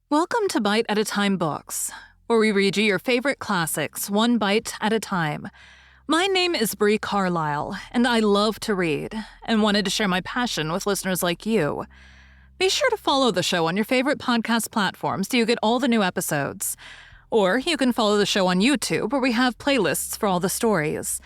Welcome to Bite at a Time Books, where we read you your favorite classics one bite at a time. My name is Bree Carlile, and I love to read, and wanted to share my passion with listeners like you. Be sure to follow the show on your favorite podcast platform so you get all the new episodes. Or you can follow the show on YouTube, where we have playlists for all the stories.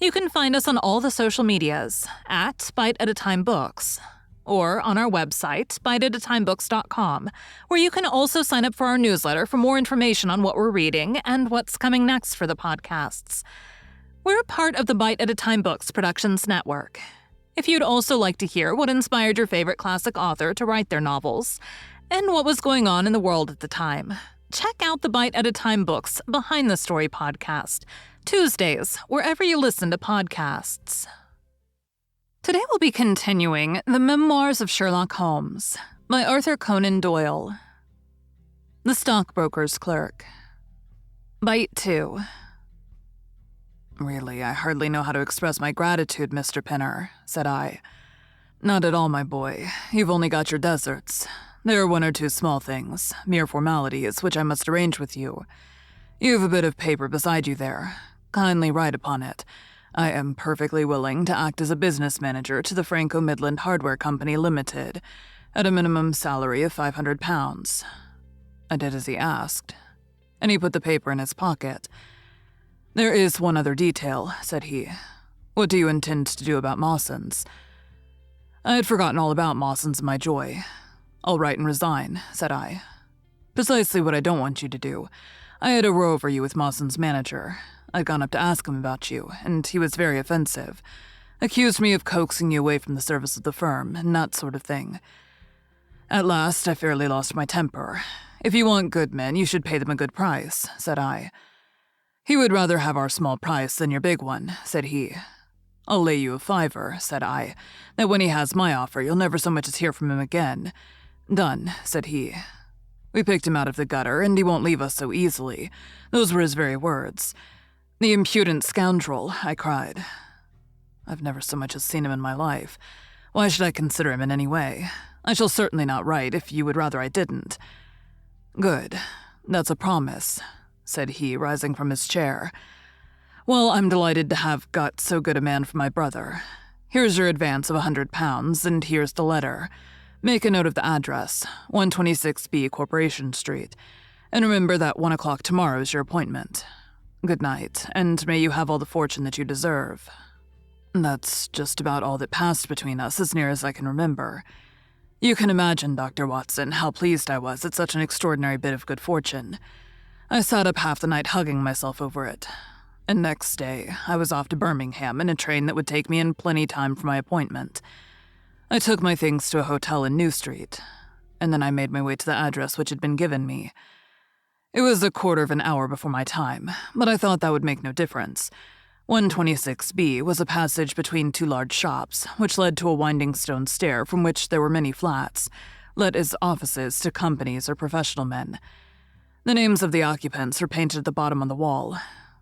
You can find us on all the social medias at Bite at a Time Books, or on our website, biteatatimebooks.com, where you can also sign up for our newsletter for more information on what we're reading and what's coming next for the podcasts. We're part of the Bite at a Time Books Productions Network. If you'd also like to hear what inspired your favorite classic author to write their novels, and what was going on in the world at the time, check out the Bite at a Time Books Behind the Story podcast, Tuesdays, wherever you listen to podcasts. Today we'll be continuing The Memoirs of Sherlock Holmes by Arthur Conan Doyle. The Stockbroker's Clerk. Bite 2. "Really, I hardly know how to express my gratitude, Mr. Pinner," said I. "Not at all, my boy. You've only got your deserts. There are one or two small things, mere formalities, which I must arrange with you. You've a bit of paper beside you there. Kindly write upon it. I am perfectly willing to act as a business manager to the Franco-Midland Hardware Company Limited, at a minimum salary of £500. I did as he asked, and he put the paper in his pocket. "There is one other detail," said he. "What do you intend to do about Mawson's?" I had forgotten all about Mawson's in my joy. "I'll write and resign," said I. "Precisely what I don't want you to do. I had a row over you with Mawson's manager. I'd gone up to ask him about you, and he was very offensive. Accused me of coaxing you away from the service of the firm, and that sort of thing. At last, I fairly lost my temper. 'If you want good men, you should pay them a good price,' said I. 'He would rather have our small price than your big one,' said he. 'I'll lay you a fiver,' said I, 'that when he has my offer, you'll never so much as hear from him again.' 'Done,' said he. We picked him out of the gutter, and he won't leave us so easily. Those were his very words. 'The impudent scoundrel,' I cried. I've never so much as seen him in my life. Why should I consider him in any way? I shall certainly not write if you would rather I didn't." "Good. That's a promise," said he, rising from his chair. "Well, I'm delighted to have got so good a man for my brother. Here's your advance of £100, and here's the letter. Make a note of the address, 126B Corporation Street, and remember that 1 o'clock tomorrow is your appointment. Good night, and may you have all the fortune that you deserve." That's just about all that passed between us, as near as I can remember. You can imagine, Dr. Watson, how pleased I was at such an extraordinary bit of good fortune. I sat up half the night hugging myself over it. And next day, I was off to Birmingham in a train that would take me in plenty time for my appointment. I took my things to a hotel in New Street, and then I made my way to the address which had been given me. It was a quarter of an hour before my time, but I thought that would make no difference. 126B was a passage between two large shops, which led to a winding stone stair from which there were many flats, let as offices to companies or professional men. The names of the occupants were painted at the bottom on the wall,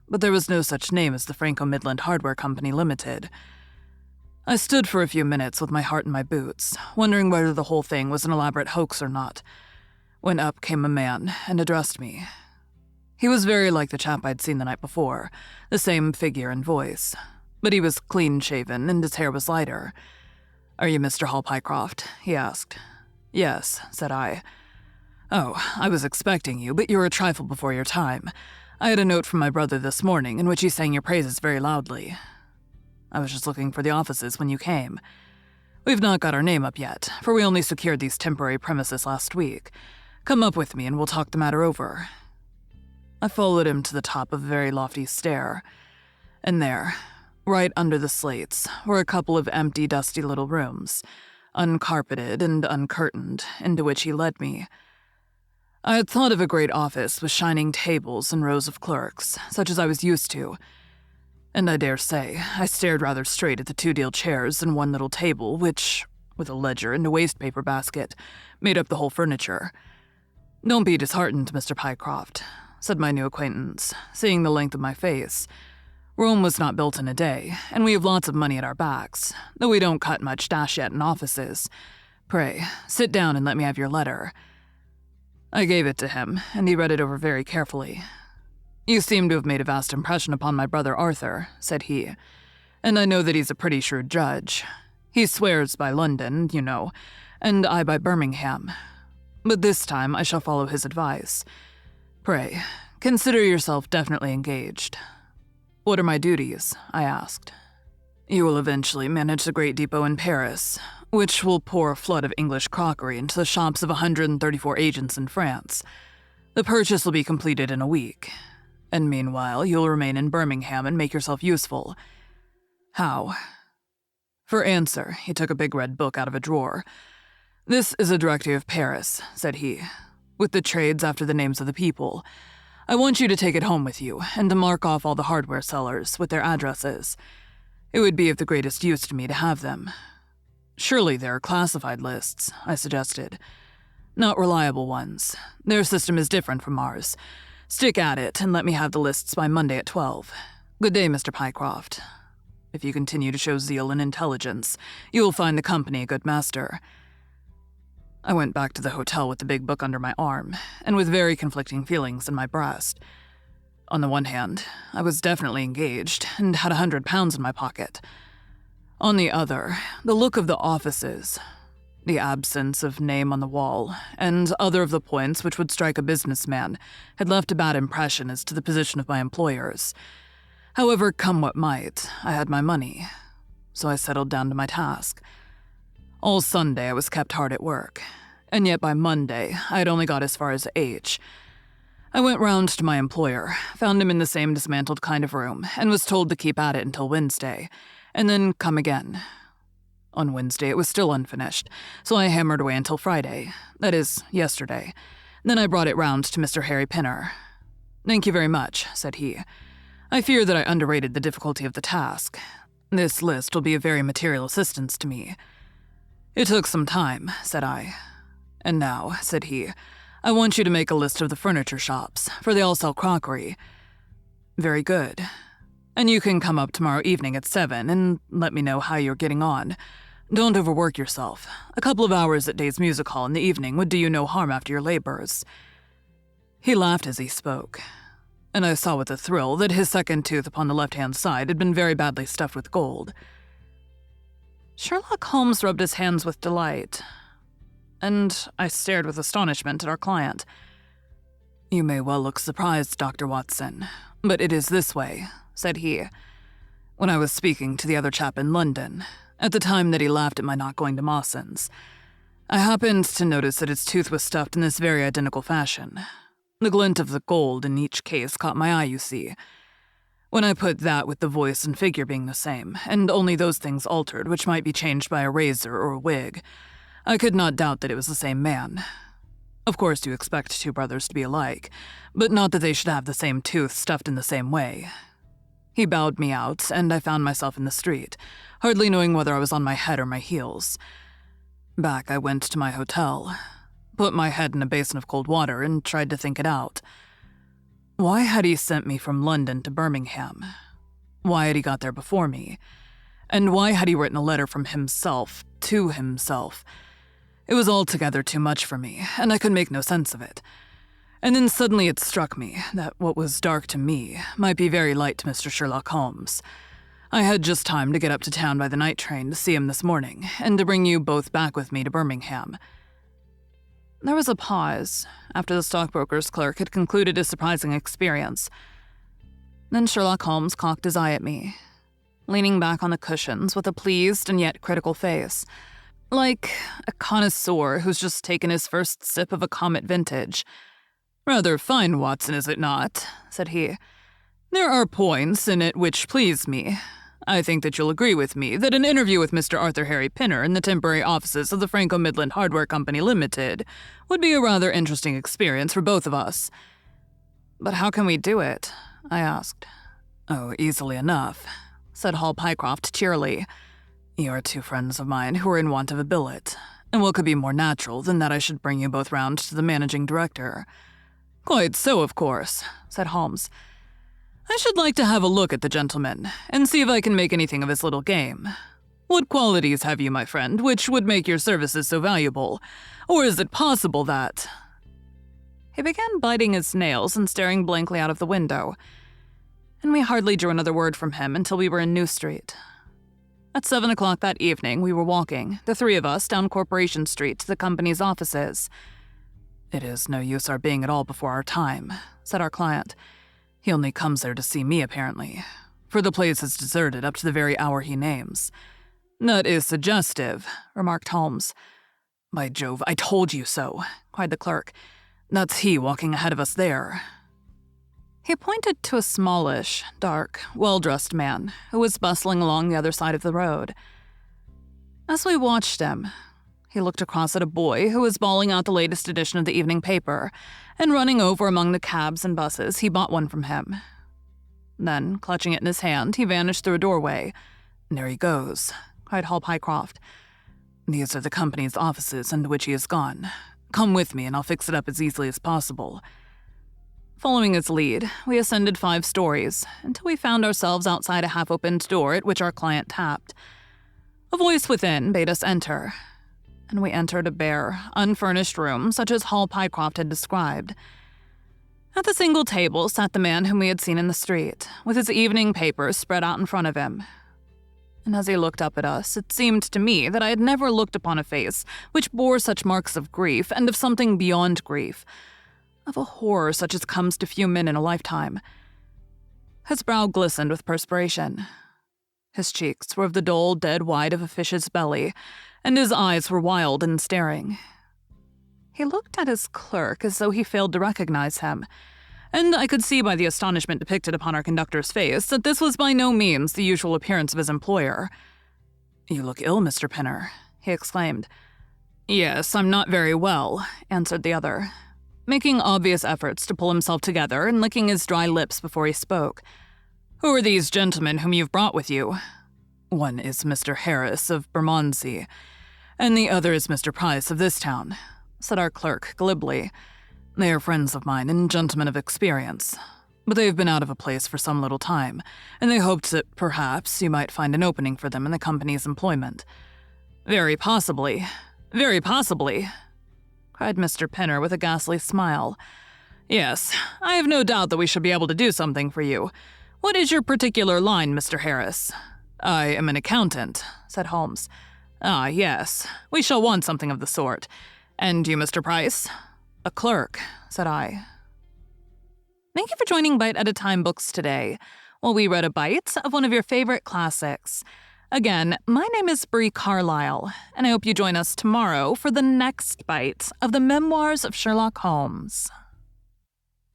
but there was no such name as the Franco-Midland Hardware Company Limited. I stood for a few minutes with my heart in my boots, wondering whether the whole thing was an elaborate hoax or not, when up came a man and addressed me. He was very like the chap I'd seen the night before, the same figure and voice, but he was clean-shaven and his hair was lighter. "Are you Mr. Hall Pycroft?" he asked. "Yes," said I. "Oh, I was expecting you, but you're a trifle before your time. I had a note from my brother this morning in which he sang your praises very loudly. I was just looking for the offices when you came. We've not got our name up yet, for we only secured these temporary premises last week. Come up with me and we'll talk the matter over." I followed him to the top of a very lofty stair, and there, right under the slates, were a couple of empty, dusty little rooms, uncarpeted and uncurtained, into which he led me. I had thought of a great office with shining tables and rows of clerks, such as I was used to, and I dare say I stared rather straight at the two deal chairs and one little table which, with a ledger and a waste-paper basket, made up the whole furniture. "Don't be disheartened, Mr. Pycroft," said my new acquaintance, seeing the length of my face. "Rome was not built in a day, and we have lots of money at our backs, though we don't cut much dash yet in offices. Pray, sit down and let me have your letter." I gave it to him, and he read it over very carefully. "You seem to have made a vast impression upon my brother Arthur," said he, "and I know that he's a pretty shrewd judge. He swears by London, you know, and I by Birmingham. But this time I shall follow his advice. Pray, consider yourself definitely engaged." "What are my duties?" I asked. "You will eventually manage the great depot in Paris, which will pour a flood of English crockery into the shops of 134 agents in France. The purchase will be completed in a week, and meanwhile you'll remain in Birmingham and make yourself useful." "How?" For answer, he took a big red book out of a drawer. "This is a directory of Paris," said he, "with the trades after the names of the people. I want you to take it home with you, and to mark off all the hardware sellers, with their addresses. It would be of the greatest use to me to have them." "Surely there are classified lists," I suggested. "Not reliable ones. Their system is different from ours. Stick at it, and let me have the lists by Monday at 12. Good day, Mr. Pycroft. If you continue to show zeal and intelligence, you will find the company a good master." I went back to the hotel with the big book under my arm, and with very conflicting feelings in my breast. On the one hand, I was definitely engaged, and had £100 in my pocket. On the other, the look of the offices, the absence of name on the wall, and other of the points which would strike a businessman had left a bad impression as to the position of my employers. However, come what might, I had my money, so I settled down to my task. All Sunday I was kept hard at work, and yet by Monday I had only got as far as H. I went round to my employer, found him in the same dismantled kind of room, and was told to keep at it until Wednesday, and then come again. On Wednesday it was still unfinished, so I hammered away until Friday, that is, yesterday. Then I brought it round to Mr. Harry Pinner. "Thank you very much," said he. "I fear that I underrated the difficulty of the task. This list will be a very material assistance to me." "It took some time," said I. "And now," said he, "I want you to make a list of the furniture shops, for they all sell crockery." "Very good. And you can come up tomorrow evening at 7 and let me know how you're getting on. Don't overwork yourself. A couple of hours at Day's Music Hall in the evening would do you no harm after your labors." He laughed as he spoke, and I saw with a thrill that his second tooth upon the left-hand side had been very badly stuffed with gold. Sherlock Holmes rubbed his hands with delight, and I stared with astonishment at our client. "You may well look surprised, Dr. Watson, but it is this way," said he. "When I was speaking to the other chap in London, at the time that he laughed at my not going to Mawson's, I happened to notice that his tooth was stuffed in this very identical fashion. The glint of the gold in each case caught my eye, you see. When I put that with the voice and figure being the same, and only those things altered which might be changed by a razor or a wig, I could not doubt that it was the same man. Of course you expect two brothers to be alike, but not that they should have the same tooth stuffed in the same way." He bowed me out, and I found myself in the street, hardly knowing whether I was on my head or my heels. Back I went to my hotel, put my head in a basin of cold water, and tried to think it out. Why had he sent me from London to Birmingham? Why had he got there before me? And why had he written a letter from himself to himself? It was altogether too much for me, and I could make no sense of it. And then suddenly it struck me that what was dark to me might be very light to Mr. Sherlock Holmes. I had just time to get up to town by the night train to see him this morning, and to bring you both back with me to Birmingham. There was a pause, after the stockbroker's clerk had concluded his surprising experience. Then Sherlock Holmes cocked his eye at me, leaning back on the cushions with a pleased and yet critical face, like a connoisseur who's just taken his first sip of a comet vintage. "Rather fine, Watson, is it not?" said he. "There are points in it which please me. I think that you'll agree with me that an interview with Mr. Arthur Harry Pinner in the temporary offices of the Franco-Midland Hardware Company Limited would be a rather interesting experience for both of us." "But how can we do it?" I asked. "Oh, easily enough," said Hall Pycroft cheerily. "You are two friends of mine who are in want of a billet, and what could be more natural than that I should bring you both round to the managing director?" "Quite so, of course," said Holmes. "I should like to have a look at the gentleman, and see if I can make anything of his little game. What qualities have you, my friend, which would make your services so valuable? Or is it possible that—" He began biting his nails and staring blankly out of the window, and we hardly drew another word from him until we were in New Street. At 7 o'clock that evening, we were walking, the three of us, down Corporation Street to the company's offices. "It is no use our being at all before our time," said our client. "He only comes there to see me, apparently, for the place is deserted up to the very hour he names." "That is suggestive," remarked Holmes. "By Jove, I told you so," cried the clerk. "That's he walking ahead of us there." He pointed to a smallish, dark, well-dressed man who was bustling along the other side of the road. As we watched him, he looked across at a boy who was bawling out the latest edition of the evening paper, and running over among the cabs and buses, he bought one from him. Then, clutching it in his hand, he vanished through a doorway. "There he goes," cried Hall Pycroft. "These are the company's offices into which he has gone. Come with me and I'll fix it up as easily as possible." Following his lead, we ascended 5 stories until we found ourselves outside a half-opened door at which our client tapped. A voice within bade us enter, and we entered a bare, unfurnished room such as Hall Pycroft had described. At the single table sat the man whom we had seen in the street, with his evening papers spread out in front of him. And as he looked up at us, it seemed to me that I had never looked upon a face which bore such marks of grief and of something beyond grief, of a horror such as comes to few men in a lifetime. His brow glistened with perspiration. His cheeks were of the dull, dead white of a fish's belly, and his eyes were wild and staring. He looked at his clerk as though he failed to recognize him, and I could see by the astonishment depicted upon our conductor's face that this was by no means the usual appearance of his employer. "You look ill, Mr. Pinner," he exclaimed. "Yes, I'm not very well," answered the other, making obvious efforts to pull himself together and licking his dry lips before he spoke. "Who are these gentlemen whom you've brought with you?" "One is Mr. Harris of Bermondsey, and the other is Mr. Price of this town," said our clerk glibly. "They are friends of mine and gentlemen of experience, but they have been out of a place for some little time, and they hoped that perhaps you might find an opening for them in the company's employment." Very possibly," cried Mr. Pinner with a ghastly smile. "Yes, I have no doubt that we shall be able to do something for you. What is your particular line, Mr. Harris?" "I am an accountant," said Holmes. "Ah, yes, we shall want something of the sort. And you, Mr. Price?" "A clerk," said I. Thank you for joining Bite at a Time Books today, while we read a bite of one of your favorite classics. Again, my name is Bree Carlile, and I hope you join us tomorrow for the next bite of the Memoirs of Sherlock Holmes.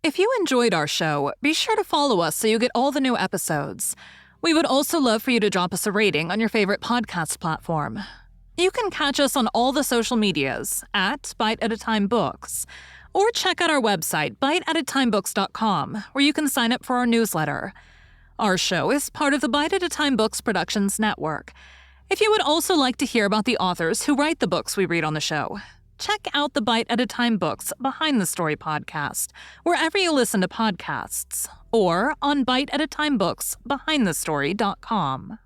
If you enjoyed our show, be sure to follow us so you get all the new episodes. We would also love for you to drop us a rating on your favorite podcast platform. You can catch us on all the social medias at Bite at a Time Books, or check out our website, biteatatimebooks.com, where you can sign up for our newsletter. Our show is part of the Bite at a Time Books Productions Network. If you would also like to hear about the authors who write the books we read on the show, check out the Bite at a Time Books Behind the Story podcast, wherever you listen to podcasts, or on biteatatimebooksbehindthestory.com.